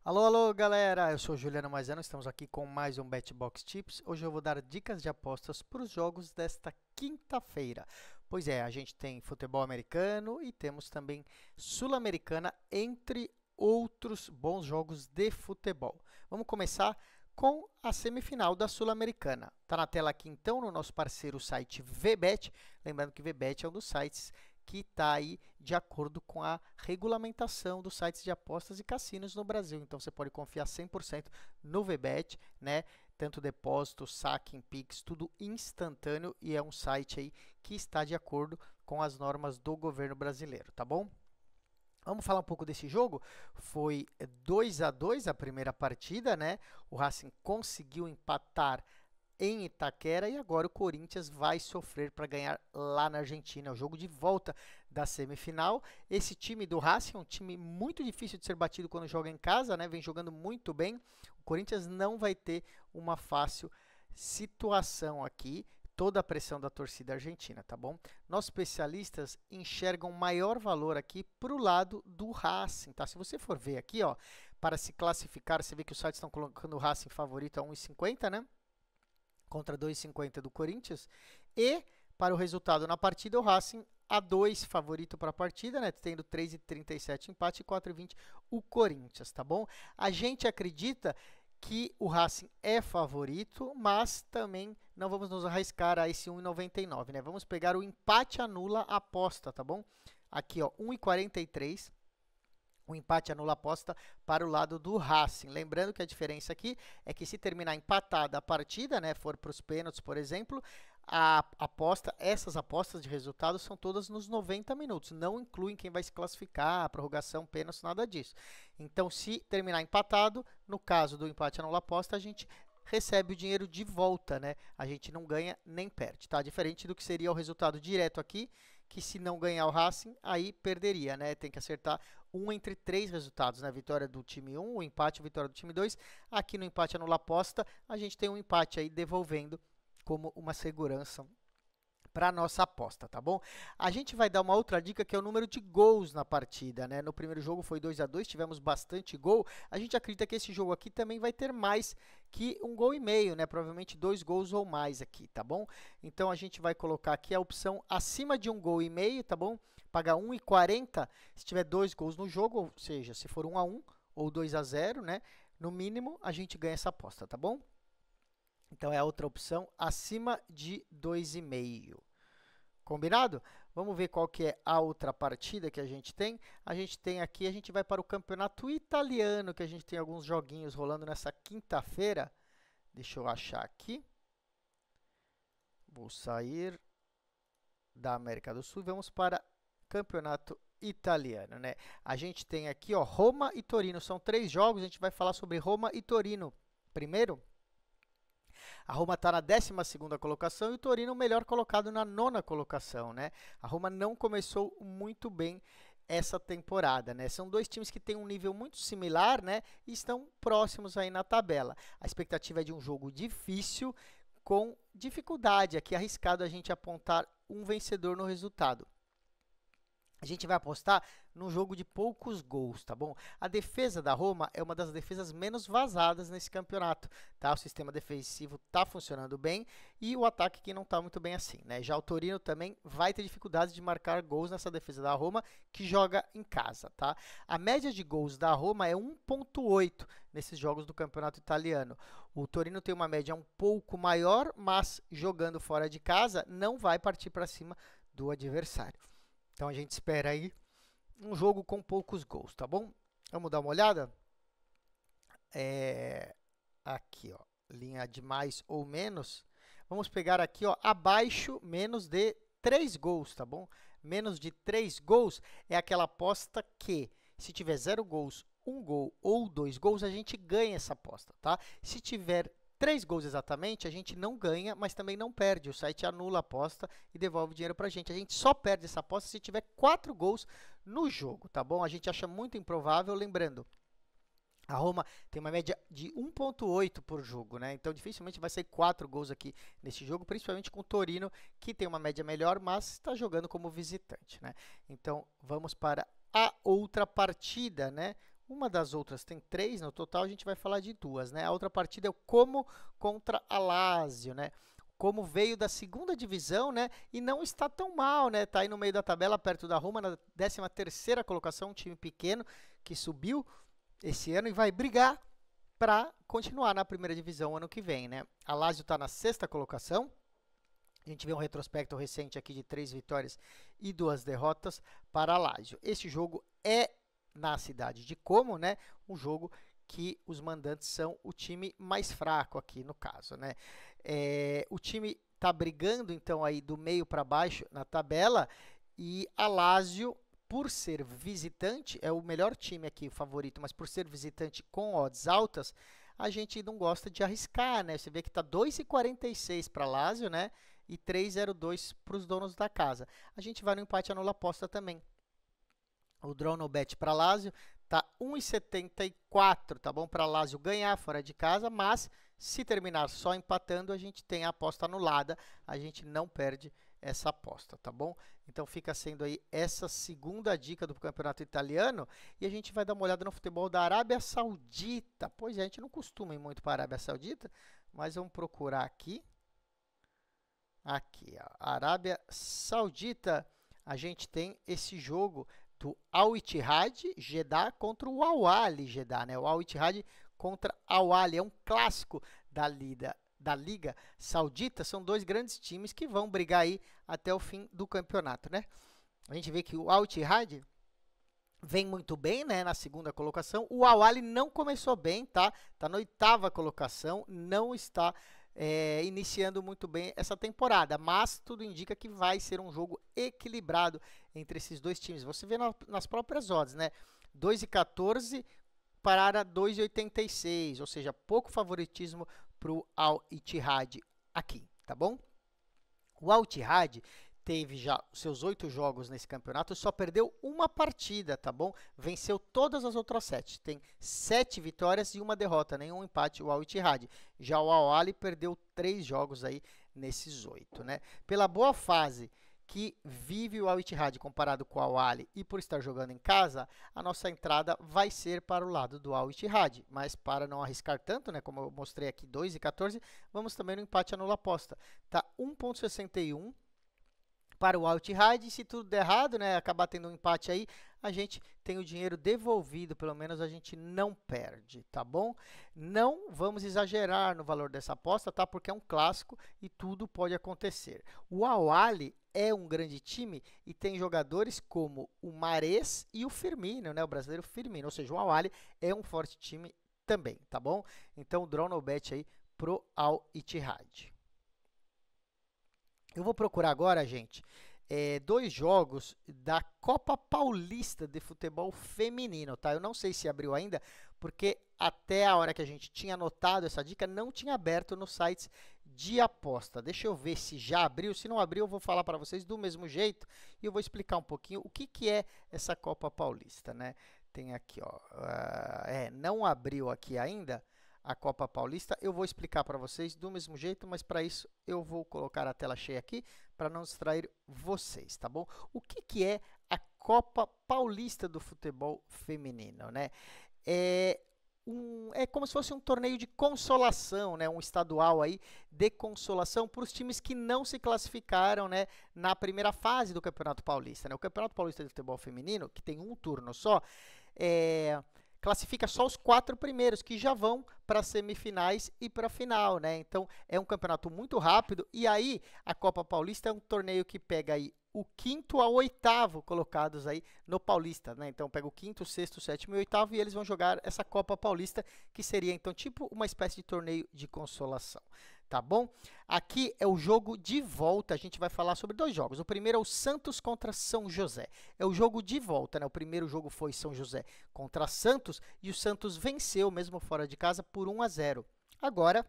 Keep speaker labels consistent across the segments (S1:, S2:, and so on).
S1: Alô, alô, galera! Eu sou o Juliano Maisano, estamos aqui com mais um BetBox Tips. Hoje eu vou dar dicas de apostas para os jogos desta quinta-feira. Pois é, a gente tem futebol americano e temos também sul-americana, entre outros bons jogos de futebol. Vamos começar com a semifinal da Sul-Americana. Está na tela aqui então no nosso parceiro site VBet. Lembrando que VBet é um dos sites que está aí de acordo com a regulamentação dos sites de apostas e cassinos no Brasil. Então você pode confiar 100% no VBet, né? Tanto depósito, saque, Pix, tudo instantâneo e é um site aí que está de acordo com as normas do governo brasileiro, tá bom? Vamos falar um pouco desse jogo? Foi 2-2 a primeira partida, né? O Racing conseguiu empatar em Itaquera e agora o Corinthians vai sofrer para ganhar lá na Argentina. É o jogo de volta da semifinal. Esse time do Racing é um time muito difícil de ser batido quando joga em casa, né? Vem jogando muito bem. O Corinthians não vai ter uma fácil situação aqui. Toda a pressão da torcida argentina, tá bom? Nossos especialistas enxergam maior valor aqui para o lado do Racing, tá? Se você for ver aqui, ó, para se classificar, você vê que os sites estão colocando o Racing favorito a 1,50, né? Contra 2,50 do Corinthians. E para o resultado na partida, o Racing a 2 favorito para a partida, né? Tendo 3,37 empate e 4,20 o Corinthians, tá bom? A gente acredita que o Racing é favorito, mas também não vamos nos arriscar a esse 1,99, né? Vamos pegar o empate anula a aposta, tá bom? Aqui, ó, 1,43. O empate anula a aposta para o lado do Racing. Lembrando que a diferença aqui é que se terminar empatada a partida, né, for para os pênaltis, por exemplo, a aposta, essas apostas de resultado são todas nos 90 minutos. Não incluem quem vai se classificar, a prorrogação, pênaltis, nada disso. Então, se terminar empatado, no caso do empate anula a aposta, a gente recebe o dinheiro de volta, né? A gente não ganha nem perde, tá? Diferente do que seria o resultado direto aqui, que se não ganhar o Racing, aí perderia, né? Tem que acertar um entre três resultados, né? Vitória do time 1, o empate, a vitória do time 2. Aqui no empate anula aposta, a gente tem um empate aí devolvendo como uma segurança para nossa aposta, tá bom? A gente vai dar uma outra dica que é o número de gols na partida, né? No primeiro jogo foi 2-2, tivemos bastante gol. A gente acredita que esse jogo aqui também vai ter mais que um gol e meio, né? Provavelmente 2 gols ou mais aqui, tá bom? Então a gente vai colocar aqui a opção acima de um gol e meio, tá bom? Pagar 1,40 se tiver 2 gols no jogo, ou seja, se for 1-1 ou 2-0, né? No mínimo a gente ganha essa aposta, tá bom? Então é a outra opção acima de 2,5. Combinado? Vamos ver qual que é a outra partida que a gente tem. A gente tem aqui, a gente vai para o campeonato italiano, que a gente tem alguns joguinhos rolando nessa quinta-feira. Deixa eu achar aqui. Vou sair da América do Sul. Vamos para campeonato italiano, né? A gente tem aqui, ó, Roma e Torino. São 3 jogos, a gente vai falar sobre Roma e Torino. Primeiro, a Roma está na 12ª colocação e o Torino melhor colocado na 9ª colocação, né? A Roma não começou muito bem essa temporada, né? São dois times que têm um nível muito similar, né? E estão próximos aí na tabela. A expectativa é de um jogo difícil, com dificuldade. Aqui é arriscado a gente apontar um vencedor no resultado. A gente vai apostar num jogo de poucos gols, tá bom? A defesa da Roma é uma das defesas menos vazadas nesse campeonato, tá? O sistema defensivo está funcionando bem e o ataque que não está muito bem assim, né? Já o Torino também vai ter dificuldades de marcar gols nessa defesa da Roma, que joga em casa, tá? A média de gols da Roma é 1,8 nesses jogos do campeonato italiano. O Torino tem uma média um pouco maior, mas jogando fora de casa não vai partir para cima do adversário. Então a gente espera aí um jogo com poucos gols, tá bom? Vamos dar uma olhada? Aqui, ó, linha de mais ou menos. Vamos pegar aqui, ó, abaixo menos de 3 gols, tá bom? Menos de 3 gols é aquela aposta que, se tiver 0 gols, 1 gol ou 2 gols, a gente ganha essa aposta, tá? Se tiver 3 gols exatamente, a gente não ganha, mas também não perde. O site anula a aposta e devolve o dinheiro para a gente. A gente só perde essa aposta se tiver 4 gols no jogo, tá bom? A gente acha muito improvável, lembrando, a Roma tem uma média de 1,8 por jogo, né? Então, dificilmente vai sair 4 gols aqui nesse jogo, principalmente com o Torino, que tem uma média melhor, mas está jogando como visitante, né? Então, vamos para a outra partida, né? Uma das outras tem 3, no total a gente vai falar de 2, né? A outra partida é o Como contra a Lazio, né? Como veio da segunda divisão, né? E não está tão mal, né? Tá aí no meio da tabela, perto da Roma, na 13ª colocação, um time pequeno que subiu esse ano e vai brigar para continuar na primeira divisão ano que vem, né? A Lazio está na 6ª colocação. A gente vê um retrospecto recente aqui de 3 vitórias e 2 derrotas para a Lazio. Esse jogo é na cidade de Como, né? Um jogo que os mandantes são o time mais fraco aqui no caso, né? O time está brigando então aí do meio para baixo na tabela e a Lazio, por ser visitante, é o melhor time aqui, o favorito, mas por ser visitante com odds altas, a gente não gosta de arriscar, né? Você vê que está 2,46 para a Lazio, né? E 3,02 para os donos da casa. A gente vai no empate anula aposta também. O draw no bet para Lazio tá 1,74, tá bom? Para Lazio ganhar fora de casa, mas se terminar só empatando, a gente tem a aposta anulada, a gente não perde essa aposta, tá bom? Então fica sendo aí essa segunda dica do campeonato italiano e a gente vai dar uma olhada no futebol da Arábia Saudita. Pois é, a gente não costuma ir muito para a Arábia Saudita, mas vamos procurar aqui. Aqui, ó, Arábia Saudita, a gente tem esse jogo do Al Ittihad Jeddah contra o Al Ahly Jeddah, né? O Al Ittihad contra Al Ahly, é um clássico da Liga Saudita, são dois grandes times que vão brigar aí até o fim do campeonato, né? A gente vê que o Al Ittihad vem muito bem, né, na segunda colocação. O Al Ahly não começou bem, tá? Tá na 8ª colocação, não está iniciando muito bem essa temporada, mas tudo indica que vai ser um jogo equilibrado entre esses dois times. Você vê nas próprias odds, né? 2,14 para 2,86, ou seja, pouco favoritismo para o Al Ittihad aqui, tá bom? O Al Ittihad teve já seus 8 jogos nesse campeonato, só perdeu uma partida, tá bom? Venceu todas as outras 7. Tem 7 vitórias e uma derrota, nenhum empate o Al Ittihad. Já o Al Ahly perdeu 3 jogos aí nesses 8, né? Pela boa fase que vive o Al Ittihad comparado com o Al Ahly e por estar jogando em casa, a nossa entrada vai ser para o lado do Al Ittihad. Mas para não arriscar tanto, né, como eu mostrei aqui 2,14, vamos também no empate anula aposta. Tá 1,61 para o Al Ittihad, e se tudo der errado, né, acabar tendo um empate aí, a gente tem o dinheiro devolvido, pelo menos a gente não perde, tá bom? Não vamos exagerar no valor dessa aposta, tá? Porque é um clássico e tudo pode acontecer. O Al Ahly é um grande time e tem jogadores como o Mahrez e o Firmino, né, o brasileiro Firmino, ou seja, o Al Ahly é um forte time também, tá bom? Então, o draw no bet aí pro Al Ittihad. Eu vou procurar agora, gente, 2 jogos da Copa Paulista de Futebol Feminino, tá? Eu não sei se abriu ainda, porque até a hora que a gente tinha anotado essa dica, não tinha aberto nos sites de aposta. Deixa eu ver se já abriu. Se não abriu, eu vou falar para vocês do mesmo jeito e eu vou explicar um pouquinho o que é essa Copa Paulista, né? Tem aqui, ó, não abriu aqui ainda a Copa Paulista. Eu vou explicar para vocês do mesmo jeito, mas para isso eu vou colocar a tela cheia aqui para não distrair vocês, tá bom? O que é a Copa Paulista do futebol feminino, né? É como se fosse um torneio de consolação, né? Um estadual aí de consolação para os times que não se classificaram, né, na primeira fase do Campeonato Paulista, né? O Campeonato Paulista de Futebol Feminino, que tem um turno só, classifica só os 4 primeiros, que já vão para as semifinais e para a final, né? Então, é um campeonato muito rápido. E aí, a Copa Paulista é um torneio que pega aí o 5º ao 8º colocados aí no Paulista, né? Então, pega o 5º, 6º, 7º e 8º e eles vão jogar essa Copa Paulista, que seria, então, tipo uma espécie de torneio de consolação. Tá bom? Aqui é o jogo de volta, a gente vai falar sobre 2 jogos. O primeiro é o Santos contra São José. É o jogo de volta, né? O primeiro jogo foi São José contra Santos e o Santos venceu, mesmo fora de casa, por 1-0. Agora,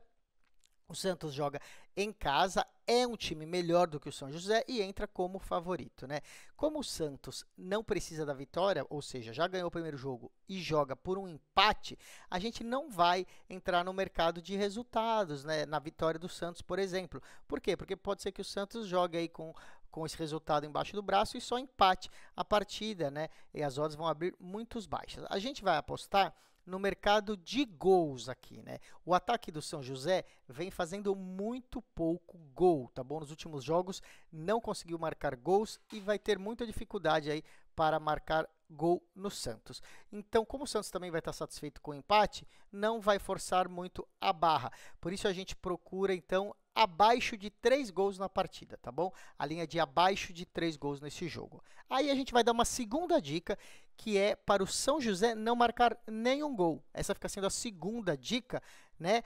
S1: o Santos joga em casa, é um time melhor do que o São José e entra como favorito, né? Como o Santos não precisa da vitória, ou seja, já ganhou o primeiro jogo e joga por um empate, a gente não vai entrar no mercado de resultados, né? Na vitória do Santos, por exemplo. Por quê? Porque pode ser que o Santos jogue aí com com esse resultado embaixo do braço e só empate a partida, né? E as odds vão abrir muitos baixas. A gente vai apostar no mercado de gols aqui, né? O ataque do São José vem fazendo muito pouco gol, tá bom? Nos últimos jogos não conseguiu marcar gols e vai ter muita dificuldade aí para marcar gol no Santos. Então, como o Santos também vai estar satisfeito com o empate, não vai forçar muito a barra. Por isso a gente procura, então, abaixo de 3 gols na partida, tá bom? A linha de abaixo de 3 gols nesse jogo. Aí a gente vai dar uma segunda dica, que é para o São José não marcar nenhum gol. Essa fica sendo a segunda dica, né?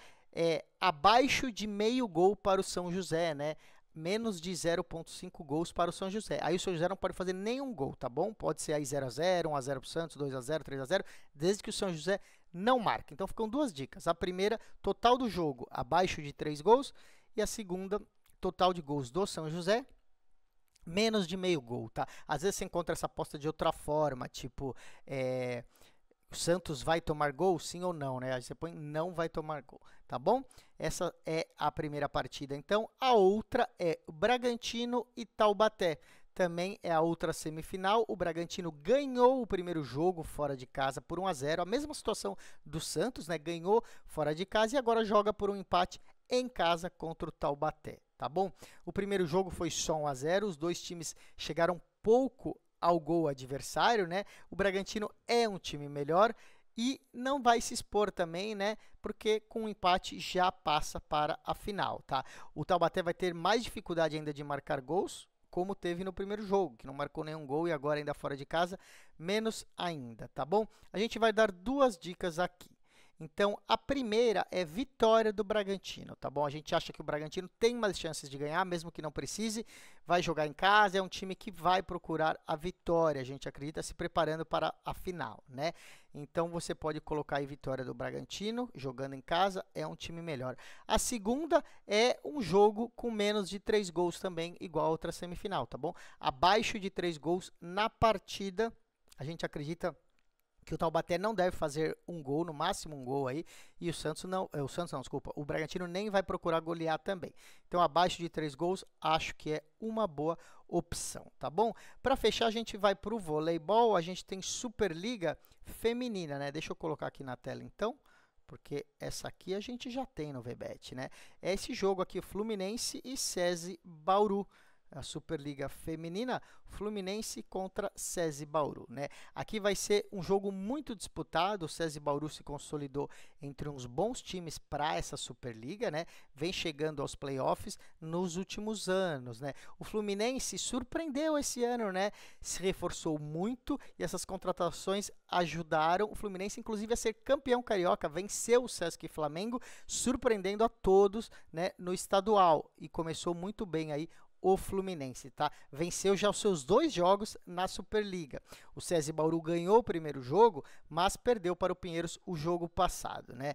S1: Abaixo de meio gol para o São José, né? Menos de 0,5 gols para o São José. Aí o São José não pode fazer nenhum gol, tá bom? Pode ser aí 0 a 0, 1 a 0 para o Santos, 2 a 0, 3 a 0, desde que o São José não marque. Então ficam duas dicas. A primeira, total do jogo abaixo de 3 gols, e a segunda, total de gols do São José menos de meio gol, tá? Às vezes você encontra essa aposta de outra forma, tipo, o Santos vai tomar gol, sim ou não, né? Aí você põe não vai tomar gol, tá bom? Essa é a primeira partida. Então, a outra é o Bragantino e Taubaté. Também é a outra semifinal. O Bragantino ganhou o primeiro jogo fora de casa por 1 a 0. A mesma situação do Santos, né? Ganhou fora de casa e agora joga por um empate em casa contra o Taubaté, tá bom? O primeiro jogo foi só 1 a 0. Os dois times chegaram pouco ao gol adversário, né? O Bragantino é um time melhor e não vai se expor também, né? Porque com o empate já passa para a final, tá? O Taubaté vai ter mais dificuldade ainda de marcar gols, como teve no primeiro jogo, que não marcou nenhum gol e agora ainda fora de casa, menos ainda, tá bom? A gente vai dar duas dicas aqui. Então, a primeira é vitória do Bragantino, tá bom? A gente acha que o Bragantino tem mais chances de ganhar, mesmo que não precise. Vai jogar em casa, é um time que vai procurar a vitória, a gente acredita, se preparando para a final, né? Então, você pode colocar aí vitória do Bragantino, jogando em casa, é um time melhor. A segunda é um jogo com menos de 3 gols também, igual a outra semifinal, tá bom? Abaixo de 3 gols na partida, a gente acredita que o Taubaté não deve fazer um gol, no máximo um gol aí, e o Santos não, desculpa, o Bragantino nem vai procurar golear também. Então, abaixo de 3 gols, acho que é uma boa opção, tá bom? Para fechar, a gente vai para o voleibol, a gente tem Superliga Feminina, né? Deixa eu colocar aqui na tela, então, porque essa aqui a gente já tem no VBET, né? É esse jogo aqui, Fluminense e SESI Bauru. A Superliga Feminina, Fluminense contra SESI Bauru, né? Aqui vai ser um jogo muito disputado, o SESI Bauru se consolidou entre uns bons times para essa Superliga, né? Vem chegando aos playoffs nos últimos anos, né? O Fluminense surpreendeu esse ano, né? Se reforçou muito e essas contratações ajudaram o Fluminense, inclusive, a ser campeão carioca, venceu o Sesc Flamengo, surpreendendo a todos, né, no estadual, e começou muito bem aí o Fluminense, tá? Venceu já os seus 2 jogos na Superliga. O SESI Bauru ganhou o primeiro jogo, mas perdeu para o Pinheiros o jogo passado, né?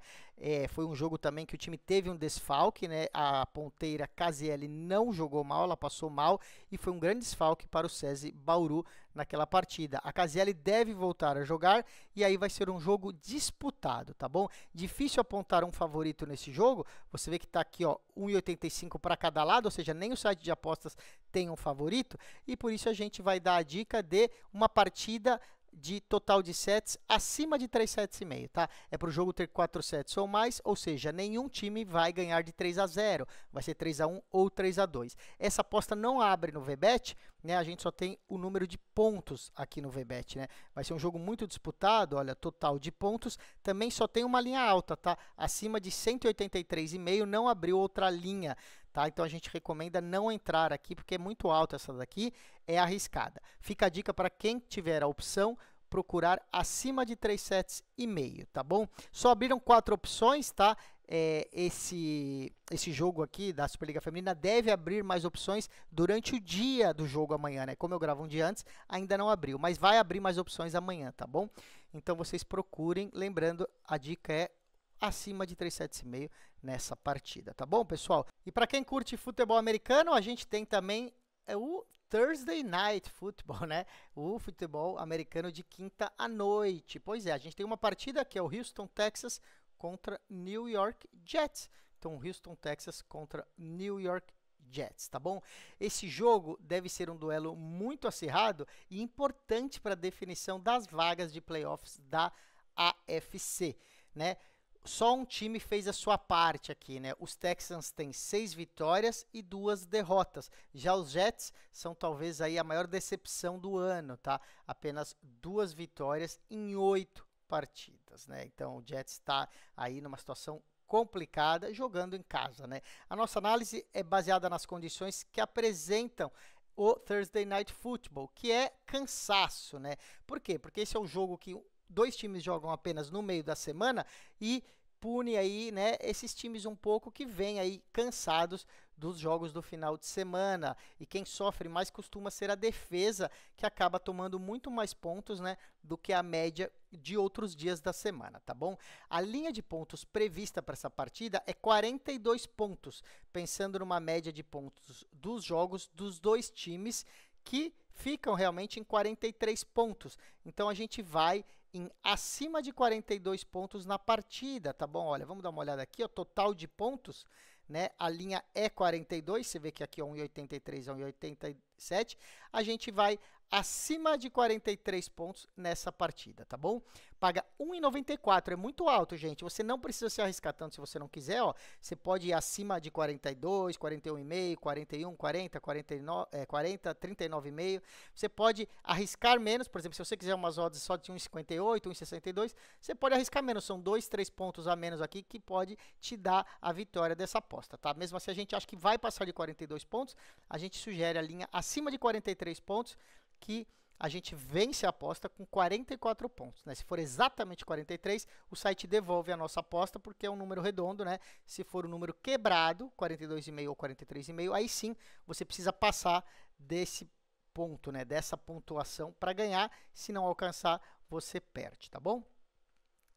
S1: Foi um jogo também que o time teve um desfalque, né? A ponteira Casiele não jogou mal, ela passou mal e foi um grande desfalque para o SESI Bauru naquela partida. A Casiele deve voltar a jogar e aí vai ser um jogo disputado, tá bom? Difícil apontar um favorito nesse jogo. Você vê que tá aqui, ó, 1,85 para cada lado, ou seja, nem o site de apostas tem um favorito e por isso a gente vai dar a dica de uma partida de total de sets acima de 3 sets e meio, tá? É para o jogo ter 4 sets ou mais, ou seja, nenhum time vai ganhar de 3 a 0, vai ser 3 a 1 ou 3 a 2. Essa aposta não abre no VBET, né? A gente só tem o número de pontos aqui no VBET, né? Vai ser um jogo muito disputado, olha, total de pontos, também só tem uma linha alta, tá? Acima de 183,5 não abriu outra linha, tá? Então a gente recomenda não entrar aqui, porque é muito alta essa daqui, é arriscada. Fica a dica para quem tiver a opção, procurar acima de 3 sets e meio, tá bom? Só abriram 4 opções, tá? Esse jogo aqui da Superliga Feminina deve abrir mais opções durante o dia do jogo amanhã, né? Como eu gravo um dia antes, ainda não abriu, mas vai abrir mais opções amanhã, tá bom? Então vocês procurem, lembrando, a dica é acima de 3 sets e meio nessa partida, tá bom, pessoal? E para quem curte futebol americano, a gente tem também o Thursday Night Football, né? O futebol americano de quinta à noite. Pois é, a gente tem uma partida que é o Houston, Texas contra New York Jets. Então, Houston, Texas contra New York Jets, tá bom? Esse jogo deve ser um duelo muito acirrado e importante para a definição das vagas de playoffs da AFC, né? Só um time fez a sua parte aqui, né? Os Texans têm 6 vitórias e 2 derrotas. Já os Jets são talvez aí a maior decepção do ano, tá? Apenas 2 vitórias em 8 partidas, né? Então o Jets está aí numa situação complicada jogando em casa, né? A nossa análise é baseada nas condições que apresentam o Thursday Night Football, que é cansaço, né? Por quê? Porque esse é um jogo que 2 times jogam apenas no meio da semana e pune aí, né, esses times um pouco que vêm aí cansados dos jogos do final de semana. E quem sofre mais costuma ser a defesa, que acaba tomando muito mais pontos, né, do que a média de outros dias da semana, tá bom? A linha de pontos prevista para essa partida é 42 pontos, pensando numa média de pontos dos jogos dos 2 times que ficam realmente em 43 pontos. Então a gente vai em acima de 42 pontos na partida, tá bom? Olha, vamos dar uma olhada aqui, ó, total de pontos, né? A linha é 42, você vê que aqui é 1,83 a 1,87. A gente vai acima de 43 pontos nessa partida, tá bom? Paga 1,94, é muito alto, gente. Você não precisa se arriscar tanto se você não quiser, ó. Você pode ir acima de 42, 41,5, 41, 40, 49, 40, 39,5. Você pode arriscar menos, por exemplo, se você quiser umas odds só de 1,58, 1,62, você pode arriscar menos. São 2, 3 pontos a menos aqui que pode te dar a vitória dessa aposta, tá? Mesmo assim, a gente acha que vai passar de 42 pontos, a gente sugere a linha acima de 43 pontos, que a gente vence a aposta com 44 pontos, né? Se for exatamente 43, o site devolve a nossa aposta, porque é um número redondo, né? Se for um número quebrado, 42,5 ou 43,5, aí sim você precisa passar desse ponto, né? Dessa pontuação para ganhar. Se não alcançar, você perde, tá bom?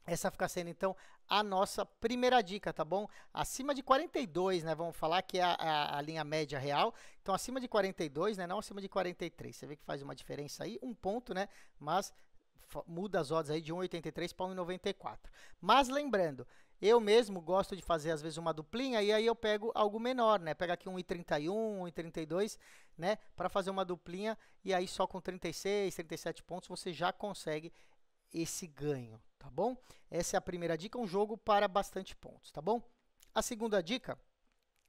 S1: Essa fica sendo, então, a nossa primeira dica, tá bom? Acima de 42, né? Vamos falar que é a linha média real. Então, acima de 42, né? Não acima de 43. Você vê que faz uma diferença aí, um ponto, né? Mas muda as odds aí de 1,83 para 1,94. Mas lembrando, eu mesmo gosto de fazer, às vezes, uma duplinha e aí eu pego algo menor, né? Pega aqui 1,31, 1,32, né? Para fazer uma duplinha e aí só com 36, 37 pontos você já consegue esse ganho, tá bom? Essa é a primeira dica, um jogo para bastante pontos, tá bom? A segunda dica,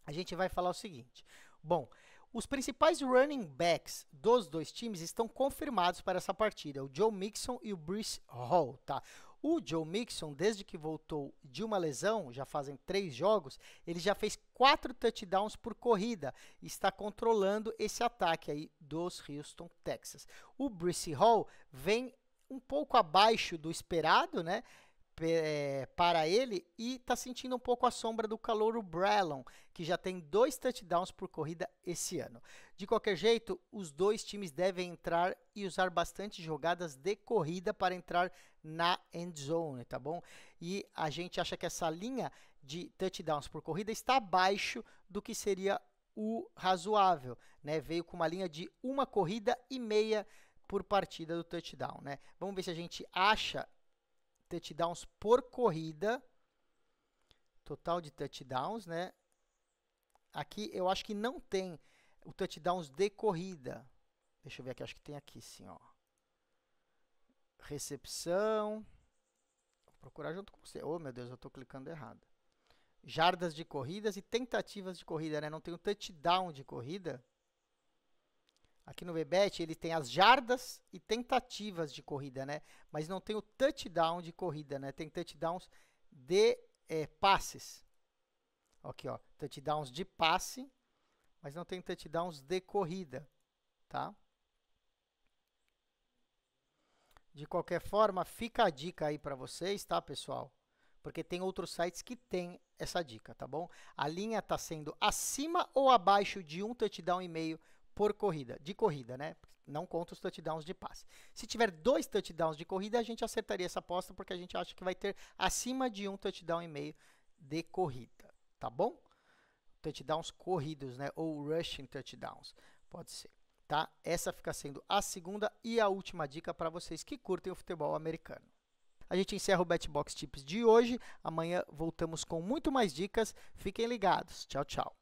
S1: a gente vai falar o seguinte. Bom, os principais running backs dos 2 times estão confirmados para essa partida, o Joe Mixon e o Breece Hall, tá? O Joe Mixon, desde que voltou de uma lesão, já fazem 3 jogos, ele já fez 4 touchdowns por corrida e está controlando esse ataque aí dos Houston Texans. O Breece Hall vem um pouco abaixo do esperado, né, para ele, e está sentindo um pouco a sombra do calouro Brallon, que já tem 2 touchdowns por corrida esse ano. De qualquer jeito, os 2 times devem entrar e usar bastante jogadas de corrida para entrar na end zone, tá bom? E a gente acha que essa linha de touchdowns por corrida está abaixo do que seria o razoável, né? Veio com uma linha de 1 corrida e meia por partida do touchdown, né? Vamos ver se a gente acha touchdowns por corrida, total de touchdowns, né? Aqui eu acho que não tem o touchdowns de corrida. Deixa eu ver aqui, acho que tem aqui sim, ó. Recepção. Vou procurar junto com você. Oh, meu Deus, eu tô clicando errado. Jardas de corridas e tentativas de corrida, né? Não tem o touchdown de corrida. Aqui no VBet, ele tem as jardas e tentativas de corrida, né? Mas não tem o touchdown de corrida, né? Tem touchdowns de passes. Aqui, ó, touchdowns de passe, mas não tem touchdowns de corrida, tá? De qualquer forma, fica a dica aí para vocês, tá, pessoal? Porque tem outros sites que tem essa dica, tá bom? A linha está sendo acima ou abaixo de 1 touchdown e meio por corrida, de corrida, né? Não conta os touchdowns de passe. Se tiver 2 touchdowns de corrida, a gente acertaria essa aposta, porque a gente acha que vai ter acima de 1 touchdown e meio de corrida, tá bom? Touchdowns corridos, né? Ou rushing touchdowns, pode ser, tá? Essa fica sendo a segunda e a última dica para vocês que curtem o futebol americano. A gente encerra o BetBox Tips de hoje. Amanhã voltamos com muito mais dicas. Fiquem ligados. Tchau, tchau.